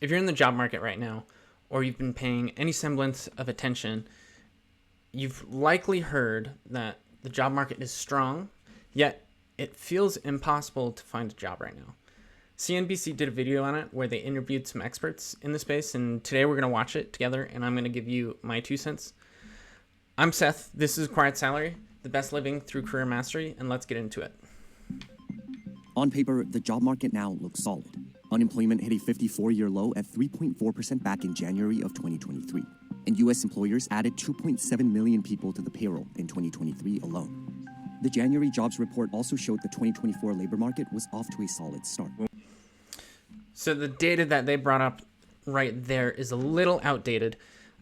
if you're in the job market right now, or you've been paying any semblance of attention, you've likely heard that the job market is strong, yet it feels impossible to find a job right now. CNBC did a video on it where they interviewed some experts in the space, and today we're going to watch it together, and I'm going to give you my 2 cents. I'm Seth. This is Quiet Salary, the best living through career mastery, and let's get into it. On paper, the job market now looks solid. Unemployment hit a 54-year low at 3.4% back in January of 2023, and U.S. employers added 2.7 million people to the payroll in 2023 alone. The January jobs report also showed the 2024 labor market was off to a solid start. So the data that they brought up right there is a little outdated.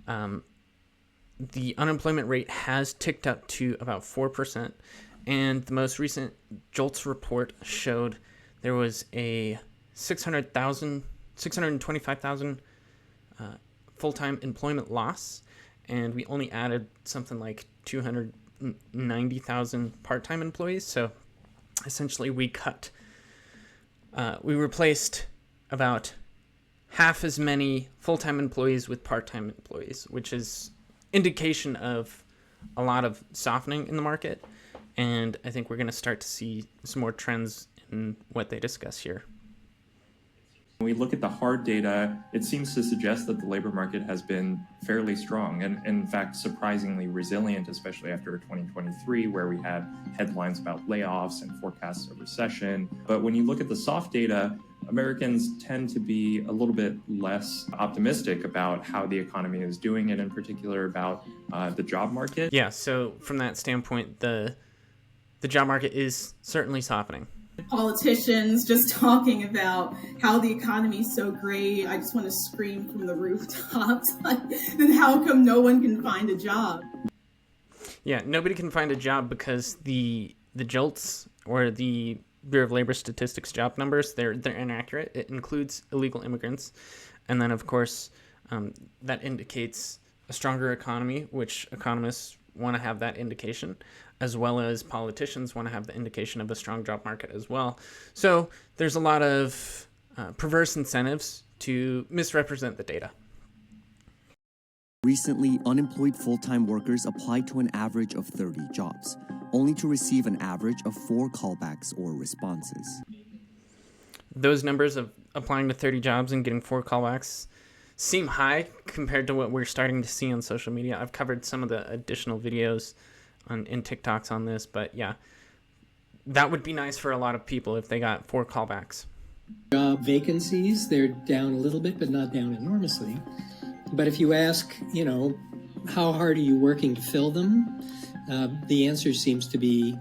The unemployment rate has ticked up to about 4%, and the most recent JOLTS report showed there was a 625,000 full-time employment loss, and we only added something like 290,000 part-time employees. So essentially we replaced about half as many full-time employees with part-time employees, which is indication of a lot of softening in the market. And I think we're going to start to see some more trends in what they discuss here. When we look at the hard data, it seems to suggest that the labor market has been fairly strong and, in fact, surprisingly resilient, especially after 2023, where we had headlines about layoffs and forecasts of recession. But when you look at the soft data, Americans tend to be a little bit less optimistic about how the economy is doing, and in particular about the job market. Yeah, so from that standpoint, the job market is certainly softening. Politicians just talking about how the economy is so great. I just want to scream from the rooftops. Then how come no one can find a job? Yeah, nobody can find a job because the JOLTS, or the Bureau of Labor Statistics job numbers, they're inaccurate. It includes illegal immigrants. And then, of course, that indicates a stronger economy, which economists want to have that indication, as well as politicians want to have the indication of a strong job market as well. So there's a lot of perverse incentives to misrepresent the data. Recently, unemployed full-time workers applied to an average of 30 jobs, only to receive an average of 4 callbacks or responses. Those numbers of applying to 30 jobs and getting 4 callbacks seem high compared to what we're starting to see on social media. I've covered some of the additional videos in TikToks on this, but yeah, that would be nice for a lot of people if they got 4 callbacks. Job vacancies, they're down a little bit, but not down enormously. But if you ask, how hard are you working to fill them? The answer seems to be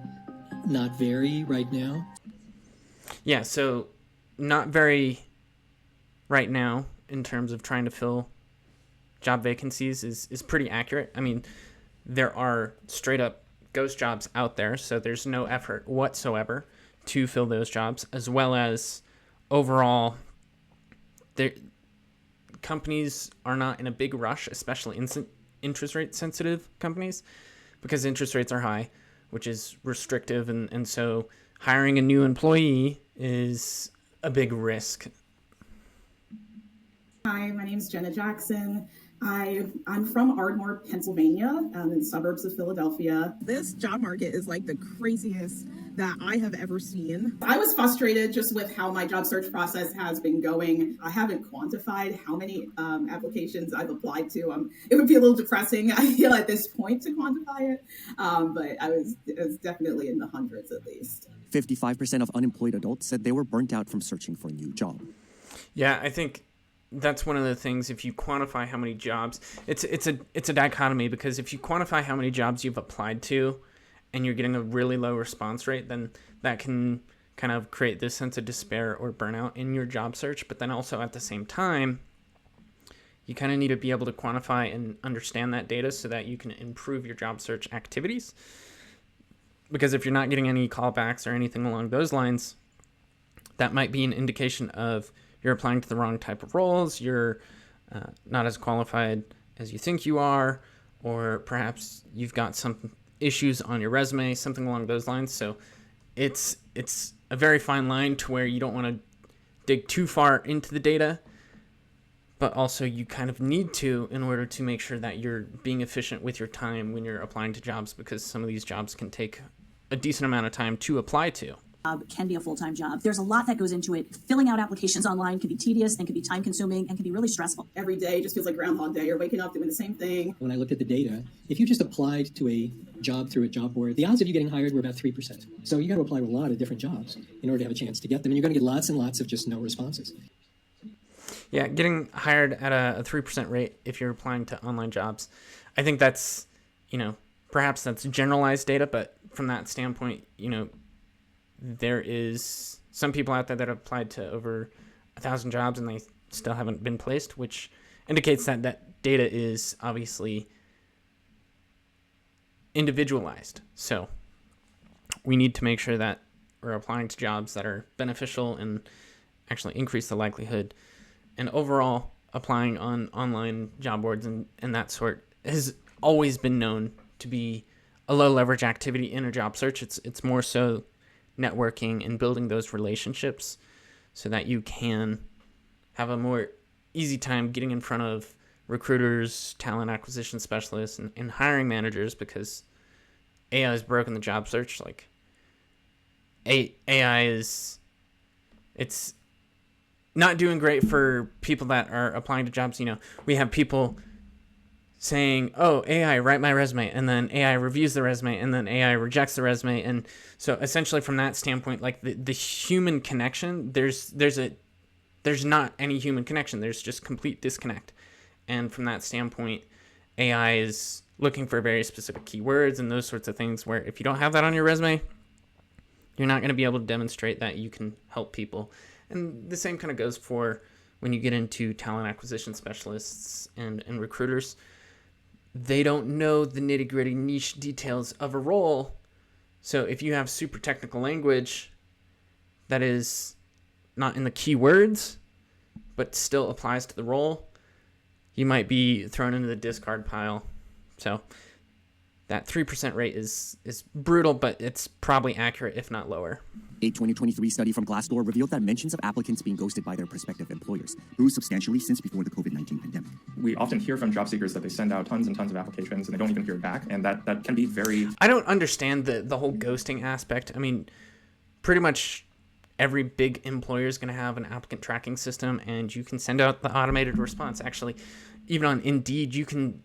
not very right now. Yeah, so not very right now in terms of trying to fill job vacancies is pretty accurate. I mean, there are straight up ghost jobs out there, so there's no effort whatsoever to fill those jobs, as well as overall, companies are not in a big rush, especially interest rate sensitive companies, because interest rates are high, which is restrictive, and so hiring a new employee is a big risk. Hi, my name is Jenna Jackson. I'm from Ardmore, Pennsylvania, in the suburbs of Philadelphia. This job market is like the craziest that I have ever seen. I was frustrated just with how my job search process has been going. I haven't quantified how many applications I've applied to. It would be a little depressing, I feel, at this point to quantify it, but it was definitely in the hundreds at least. 55% of unemployed adults said they were burnt out from searching for a new job. Yeah, I think that's one of the things. If you quantify how many jobs, it's a dichotomy, because if you quantify how many jobs you've applied to and you're getting a really low response rate, then that can kind of create this sense of despair or burnout in your job search. But then also at the same time, you kind of need to be able to quantify and understand that data so that you can improve your job search activities. Because if you're not getting any callbacks or anything along those lines, that might be an indication of you're applying to the wrong type of roles, you're not as qualified as you think you are, or perhaps you've got some issues on your resume, something along those lines. So it's a very fine line to where you don't want to dig too far into the data, but also you kind of need to in order to make sure that you're being efficient with your time when you're applying to jobs, because some of these jobs can take a decent amount of time to apply to. Can be a full-time job. There's a lot that goes into it. Filling out applications online can be tedious and can be time-consuming and can be really stressful. Every day just feels like Groundhog Day. You're waking up doing the same thing. When I looked at the data, if you just applied to a job through a job board, the odds of you getting hired were about 3%. So you got to apply to a lot of different jobs in order to have a chance to get them, and you're going to get lots and lots of just no responses. Yeah, getting hired at a 3% rate if you're applying to online jobs, I think that's, perhaps that's generalized data, but from that standpoint, there is some people out there that have applied to over 1,000 jobs and they still haven't been placed, which indicates that that data is obviously individualized. So we need to make sure that we're applying to jobs that are beneficial and actually increase the likelihood. And overall, applying on online job boards and that sort has always been known to be a low leverage activity in a job search. It's more so networking and building those relationships so that you can have a more easy time getting in front of recruiters, talent acquisition specialists, and hiring managers, because AI has broken the job search. Like AI it's not doing great for people that are applying to jobs. We have people saying, oh, AI, write my resume, and then AI reviews the resume, and then AI rejects the resume. And so essentially from that standpoint, like the human connection, there's not any human connection. There's just complete disconnect. And from that standpoint, AI is looking for very specific keywords and those sorts of things, where if you don't have that on your resume, you're not going to be able to demonstrate that you can help people. And the same kind of goes for when you get into talent acquisition specialists and recruiters. They don't know the nitty-gritty niche details of a role. So if you have super technical language that is not in the keywords, but still applies to the role, you might be thrown into the discard pile. So that 3% rate is brutal, but it's probably accurate, if not lower. A 2023 study from Glassdoor revealed that mentions of applicants being ghosted by their prospective employers grew substantially since before the COVID-19 pandemic. We often hear from job seekers that they send out tons and tons of applications and they don't even hear back, and that can be very... I don't understand the whole ghosting aspect. I mean, pretty much every big employer is going to have an applicant tracking system, and you can send out the automated response. Actually, even on Indeed, you can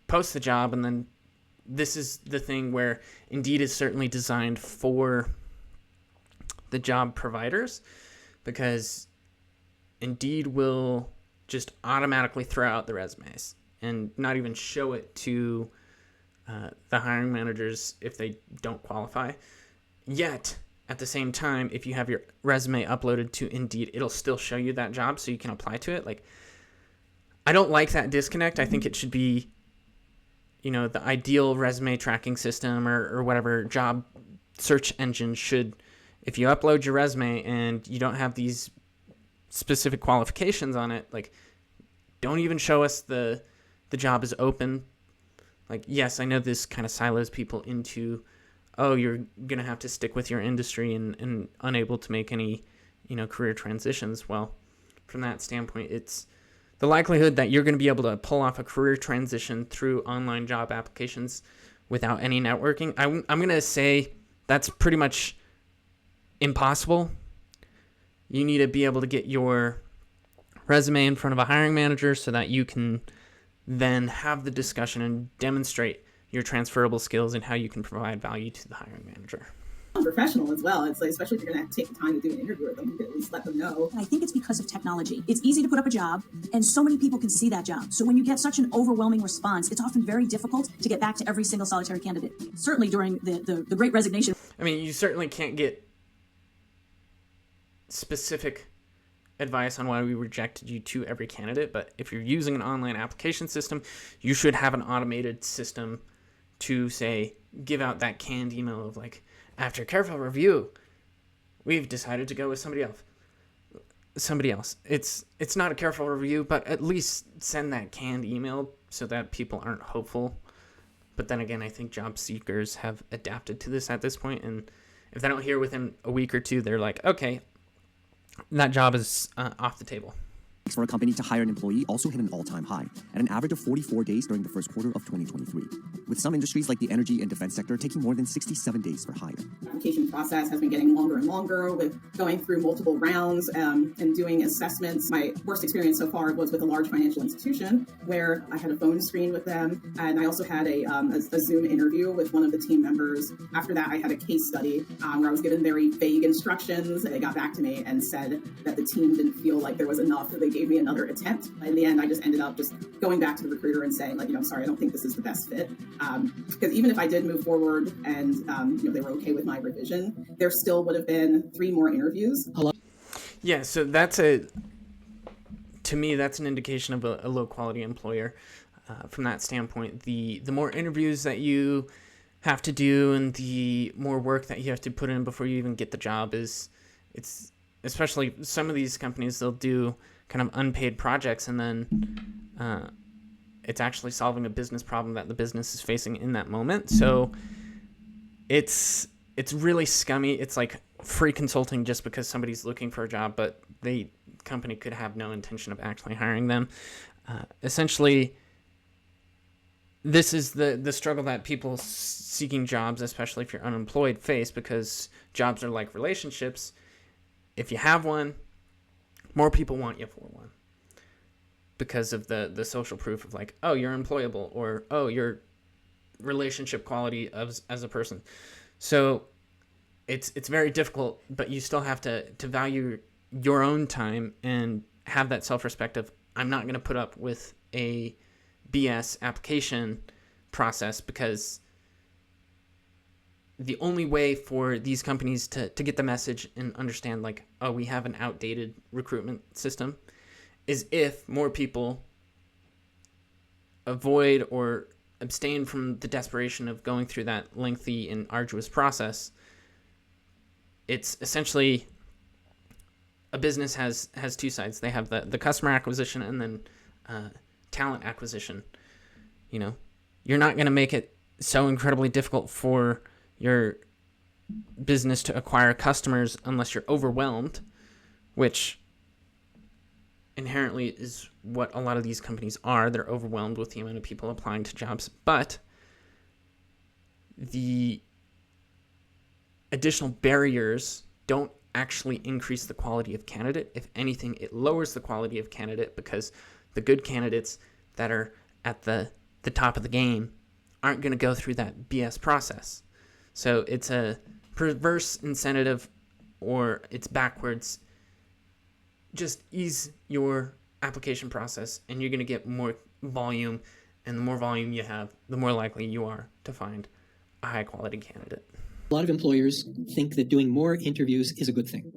post the job, and then this is the thing where Indeed is certainly designed for the job providers, because Indeed will just automatically throw out the resumes and not even show it to the hiring managers if they don't qualify. Yet, at the same time, if you have your resume uploaded to Indeed, it'll still show you that job so you can apply to it. Like, I don't like that disconnect. I think it should be, the ideal resume tracking system or whatever job search engine should, if you upload your resume and you don't have these specific qualifications on it, like, don't even show us the job is open. Like, yes, I know this kind of silos people into, oh, you're going to have to stick with your industry and unable to make any, career transitions. Well, from that standpoint, it's the likelihood that you're going to be able to pull off a career transition through online job applications without any networking. I'm going to say that's pretty much impossible. You need to be able to get your resume in front of a hiring manager so that you can then have the discussion and demonstrate your transferable skills and how you can provide value to the hiring manager. Professional as well. It's like, especially if you're going to take the time to do an interview with them, you can at least let them know. And I think it's because of technology. It's easy to put up a job, and so many people can see that job. So when you get such an overwhelming response, it's often very difficult to get back to every single solitary candidate. Certainly during the Great Resignation. I mean, you certainly can't get specific advice on why we rejected you to every candidate, but if you're using an online application system, you should have an automated system to, say, give out that canned email of like, after careful review, we've decided to go with somebody else. It's not a careful review, but at least send that canned email so that people aren't hopeful. But then again, I think job seekers have adapted to this at this point, and if they don't hear within a week or two, they're like, okay, that job is off the table. for a company to hire an employee also hit an all-time high, at an average of 44 days during the first quarter of 2023, with some industries like the energy and defense sector taking more than 67 days for hire. The application process has been getting longer and longer with going through multiple rounds and doing assessments. My worst experience so far was with a large financial institution where I had a phone screen with them, and I also had a Zoom interview with one of the team members. After that, I had a case study where I was given very vague instructions. They got back to me and said that the team didn't feel like there was enough, that they gave me another attempt. In the end, I just ended up just going back to the recruiter and saying, I'm sorry, I don't think this is the best fit. Because even if I did move forward and, they were okay with my revision, there still would have been 3 more interviews. Yeah, so to me, that's an indication of a low quality employer. From that standpoint, the more interviews that you have to do and the more work that you have to put in before you even get the job it's especially some of these companies, they'll do kind of unpaid projects, and then it's actually solving a business problem that the business is facing in that moment. So it's really scummy. It's like free consulting just because somebody's looking for a job, but the company could have no intention of actually hiring them. Essentially, this is the struggle that people seeking jobs, especially if you're unemployed, face, because jobs are like relationships. If you have one, more people want you for one because of the social proof of like, oh, you're employable, or oh, your relationship quality as a person. So it's very difficult, but you still have to value your own time and have that self-respect of, I'm not going to put up with a BS application process, because the only way for these companies to get the message and understand like, oh, we have an outdated recruitment system, is if more people avoid or abstain from the desperation of going through that lengthy and arduous process. It's essentially, a business has 2 sides. They have the customer acquisition and then talent acquisition. You're not going to make it so incredibly difficult for your business to acquire customers unless you're overwhelmed, which inherently is what a lot of these companies are. They're overwhelmed with the amount of people applying to jobs, but the additional barriers don't actually increase the quality of candidate. If anything, it lowers the quality of candidate, because the good candidates that are at the top of the game aren't going to go through that BS process. So it's a perverse incentive, or it's backwards. Just ease your application process and you're going to get more volume, and the more volume you have, the more likely you are to find a high quality candidate. A lot of employers think that doing more interviews is a good thing,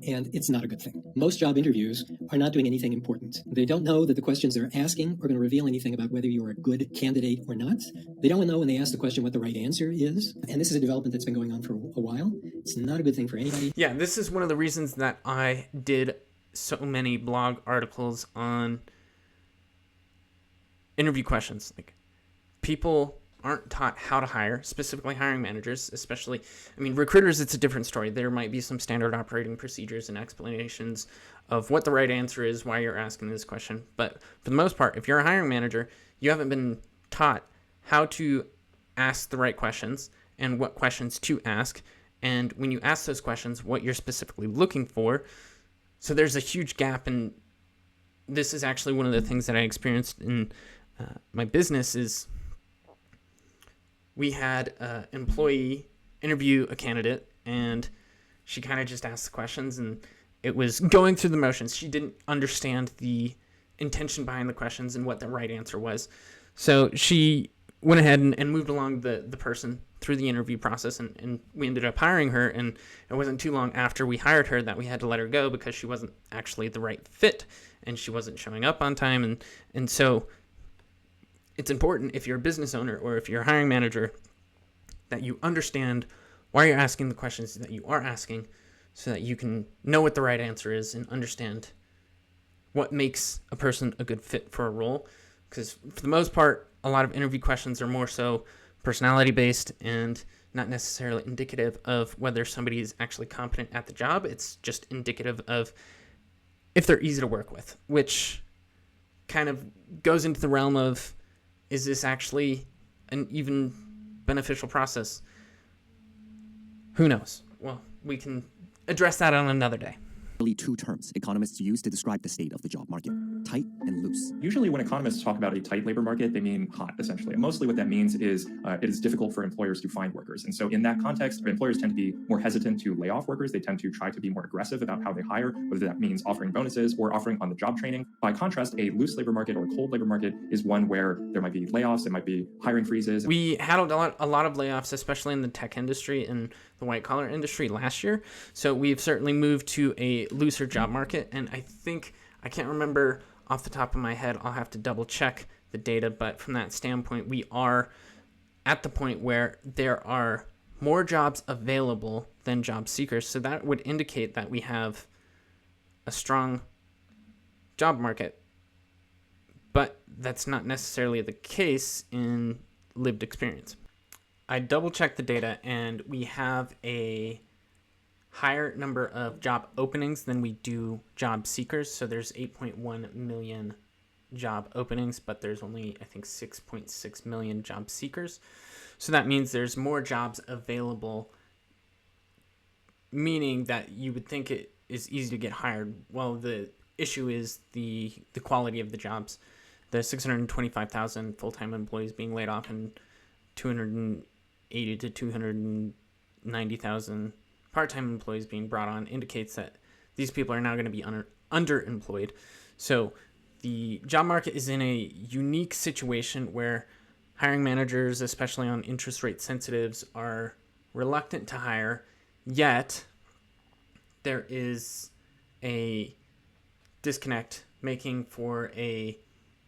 and it's not a good thing. Most job interviews are not doing anything important. They don't know that the questions they're asking are going to reveal anything about whether you're a good candidate or not. They don't know when they ask the question what the right answer is, and this is a development that's been going on for a while. It's not a good thing for anybody. Yeah, this is one of the reasons that I did so many blog articles on interview questions. Like, people aren't taught how to hire, specifically hiring managers, especially, recruiters, it's a different story. There might be some standard operating procedures and explanations of what the right answer is, why you're asking this question. But for the most part, if you're a hiring manager, you haven't been taught how to ask the right questions and what questions to ask. And when you ask those questions, what you're specifically looking for. So there's a huge gap, and this is actually one of the things that I experienced in my business is we had an employee interview a candidate, and she kind of just asked the questions, and it was going through the motions. She didn't understand the intention behind the questions and what the right answer was. So she went ahead and moved along the person through the interview process, and we ended up hiring her. And it wasn't too long after we hired her that we had to let her go because she wasn't actually the right fit, and she wasn't showing up on time. And so it's important, if you're a business owner or if you're a hiring manager, that you understand why you're asking the questions that you are asking, so that you can know what the right answer is and understand what makes a person a good fit for a role. Because for the most part, a lot of interview questions are more so personality based and not necessarily indicative of whether somebody is actually competent at the job. It's just indicative of if they're easy to work with, which kind of goes into the realm of, is this actually an even beneficial process? Who knows? Well, we can address that on another day. Two terms economists use to describe the state of the job market: tight and loose. Usually when economists talk about a tight labor market, they mean hot, essentially. And mostly what that means is it is difficult for employers to find workers. And so in that context, employers tend to be more hesitant to lay off workers. They tend to try to be more aggressive about how they hire, whether that means offering bonuses or offering on-the-job training. By contrast, a loose labor market or a cold labor market is one where there might be layoffs, there might be hiring freezes. We had a lot of layoffs, especially in the tech industry and the white-collar industry last year. So we've certainly moved to a looser job market. And I can't remember off the top of my head, I'll have to double check the data, but from that standpoint, we are at the point where there are more jobs available than job seekers. So that would indicate that we have a strong job market, but that's not necessarily the case in lived experience. I double checked the data, and we have a higher number of job openings than we do job seekers. So there's 8.1 million job openings, but there's only, I think, 6.6 million job seekers. So that means there's more jobs available, meaning that you would think it is easy to get hired. Well, the issue is the quality of the jobs. The 625,000 full-time employees being laid off and 280 to 290,000 part-time employees being brought on indicates that these people are now going to be underemployed. So the job market is in a unique situation where hiring managers, especially on interest rate sensitives, are reluctant to hire, yet there is a disconnect making for a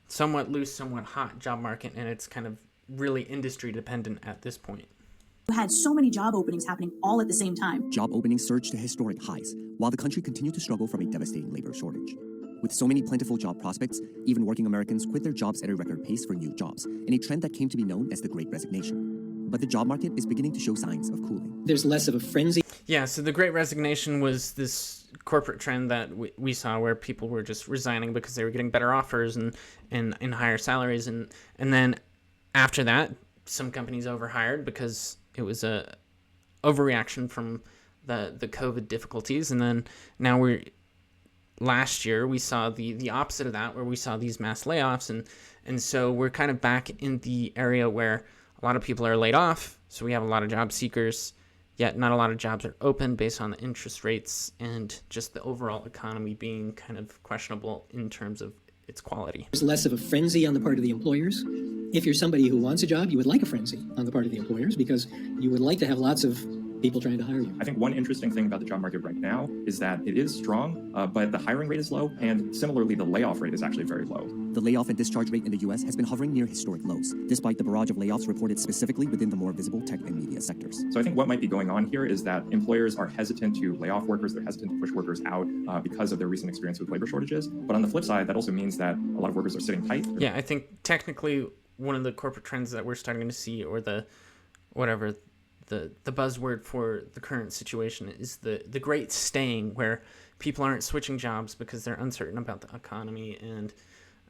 somewhat loose, somewhat hot job market, and it's kind of really industry dependent at this point. You had so many job openings happening all at the same time. Job openings surged to historic highs, while the country continued to struggle from a devastating labor shortage. With so many plentiful job prospects, even working Americans quit their jobs at a record pace for new jobs, in a trend that came to be known as the Great Resignation. But the job market is beginning to show signs of cooling. There's less of a frenzy. Yeah, so the Great Resignation was this corporate trend that we saw where people were just resigning because they were getting better offers and higher salaries. And then after that, some companies overhired because it was a overreaction from the COVID difficulties. And then now last year we saw the opposite of that, where we saw these mass layoffs. And so we're kind of back in the area where a lot of people are laid off. So we have a lot of job seekers, yet not a lot of jobs are open based on the interest rates and just the overall economy being kind of questionable in terms of its quality. There's less of a frenzy on the part of the employers. If you're somebody who wants a job, you would like a frenzy on the part of the employers because you would like to have lots of people trying to hire you. I think one interesting thing about the job market right now is that it is strong, but the hiring rate is low, and similarly, the layoff rate is actually very low. The layoff and discharge rate in the U.S. has been hovering near historic lows, despite the barrage of layoffs reported specifically within the more visible tech and media sectors. So I think what might be going on here is that employers are hesitant to lay off workers, they're hesitant to push workers out because of their recent experience with labor shortages. But on the flip side, that also means that a lot of workers are sitting tight. Yeah, I think technically one of the corporate trends that we're starting to see, or the buzzword for the current situation, is the great staying, where people aren't switching jobs because they're uncertain about the economy, and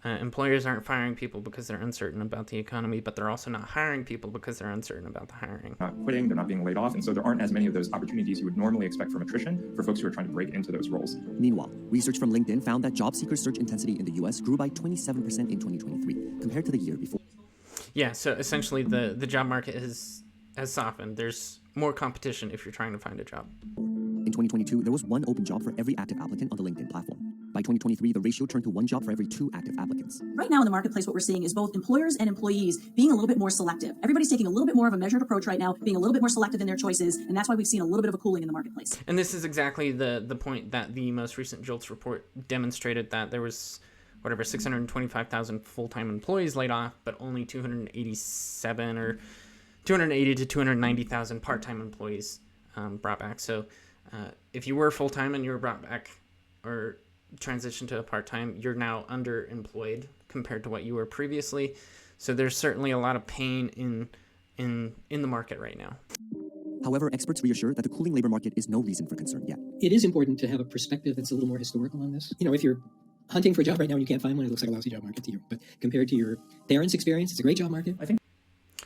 employers aren't firing people because they're uncertain about the economy, but they're also not hiring people because they're uncertain about the hiring. Not quitting, they're not being laid off, and so there aren't as many of those opportunities you would normally expect from attrition for folks who are trying to break into those roles. Meanwhile, research from LinkedIn found that job seeker search intensity in the U.S. grew by 27% in 2023 compared to the year before. Yeah, so essentially the job market has softened. There's more competition if you're trying to find a job. In 2022, there was one open job for every active applicant on the LinkedIn platform. By 2023, the ratio turned to one job for every 2 active applicants. Right now in the marketplace, what we're seeing is both employers and employees being a little bit more selective. Everybody's taking a little bit more of a measured approach right now, being a little bit more selective in their choices, and that's why we've seen a little bit of a cooling in the marketplace. And this is exactly the point that the most recent JOLTS report demonstrated, that there was 625,000 full-time employees laid off, but only 287 or 280 to 290,000 part-time employees brought back. So if you were full-time and you were brought back or transitioned to a part-time, you're now underemployed compared to what you were previously. So there's certainly a lot of pain in the market right now. However, experts reassure that the cooling labor market is no reason for concern yet. It is important to have a perspective that's a little more historical on this. You know, if you're hunting for a job right now and you can't find one, it looks like a lousy job market to you. But compared to your parents' experience, it's a great job market. I think.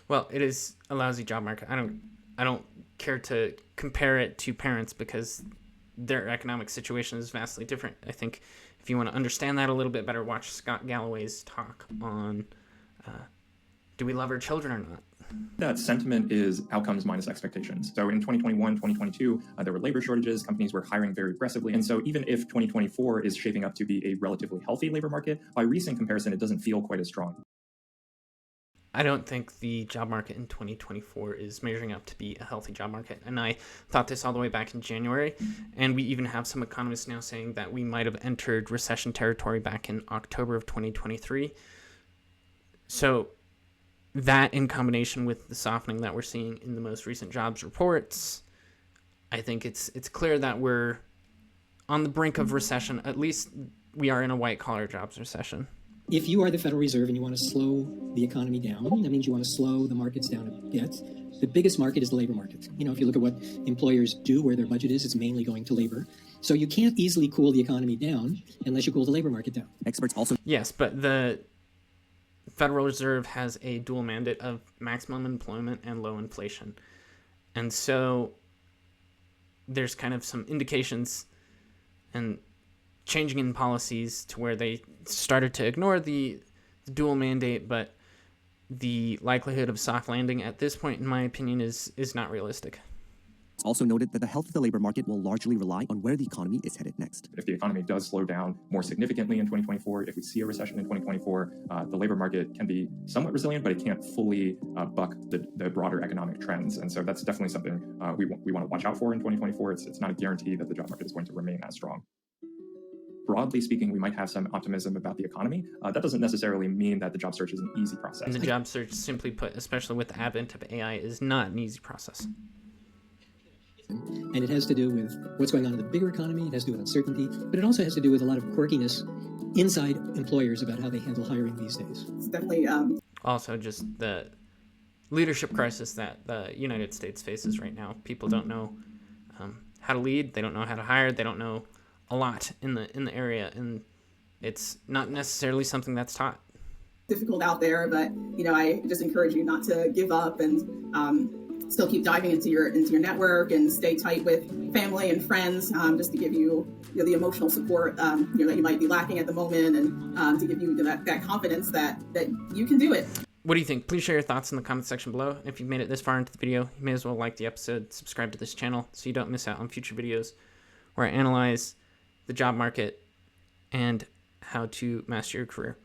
Well, it is a lousy job market. I don't care to compare it to parents because their economic situation is vastly different. I think if you want to understand that a little bit better, watch Scott Galloway's talk on do we love our children or not? That sentiment is outcomes minus expectations. So in 2021, 2022, there were labor shortages. Companies were hiring very aggressively. And so even if 2024 is shaping up to be a relatively healthy labor market, by recent comparison, it doesn't feel quite as strong. I don't think the job market in 2024 is measuring up to be a healthy job market. And I thought this all the way back in January. And we even have some economists now saying that we might have entered recession territory back in October of 2023. So that in combination with the softening that we're seeing in the most recent jobs reports, I think it's clear that we're on the brink of recession. At least we are in a white-collar jobs recession. If you are the Federal Reserve and you want to slow the economy down, that means you want to slow the markets down a bit. The biggest market is the labor market. You know, if you look at what employers do, where their budget is, it's mainly going to labor. So you can't easily cool the economy down unless you cool the labor market down. Experts also... Yes, but the Federal Reserve has a dual mandate of maximum employment and low inflation. And so there's kind of some indications and changing in policies to where they started to ignore the dual mandate, but the likelihood of soft landing at this point, in my opinion, is not realistic. It's also noted that the health of the labor market will largely rely on where the economy is headed next. If the economy does slow down more significantly in 2024, if we see a recession in 2024, the labor market can be somewhat resilient, but it can't fully buck the broader economic trends. And so that's definitely something we want to watch out for in 2024. It's not a guarantee that the job market is going to remain as strong. Broadly speaking, we might have some optimism about the economy. That doesn't necessarily mean that the job search is an easy process. And the job search, simply put, especially with the advent of AI, is not an easy process. And it has to do with what's going on in the bigger economy. It has to do with uncertainty, but it also has to do with a lot of quirkiness inside employers about how they handle hiring these days. It's definitely Also, just the leadership crisis that the United States faces right now. People don't know how to lead. They don't know how to hire. They don't know a lot in the area, and it's not necessarily something that's taught. difficult out there, but I just encourage you not to give up and still keep diving into your network and stay tight with family and friends, just to give you, the emotional support that you might be lacking at the moment, and to give you that confidence that you can do it. What do you think? Please share your thoughts in the comment section below. If you've made it this far into the video, you may as well like the episode, subscribe to this channel so you don't miss out on future videos where I analyze the job market and how to master your career.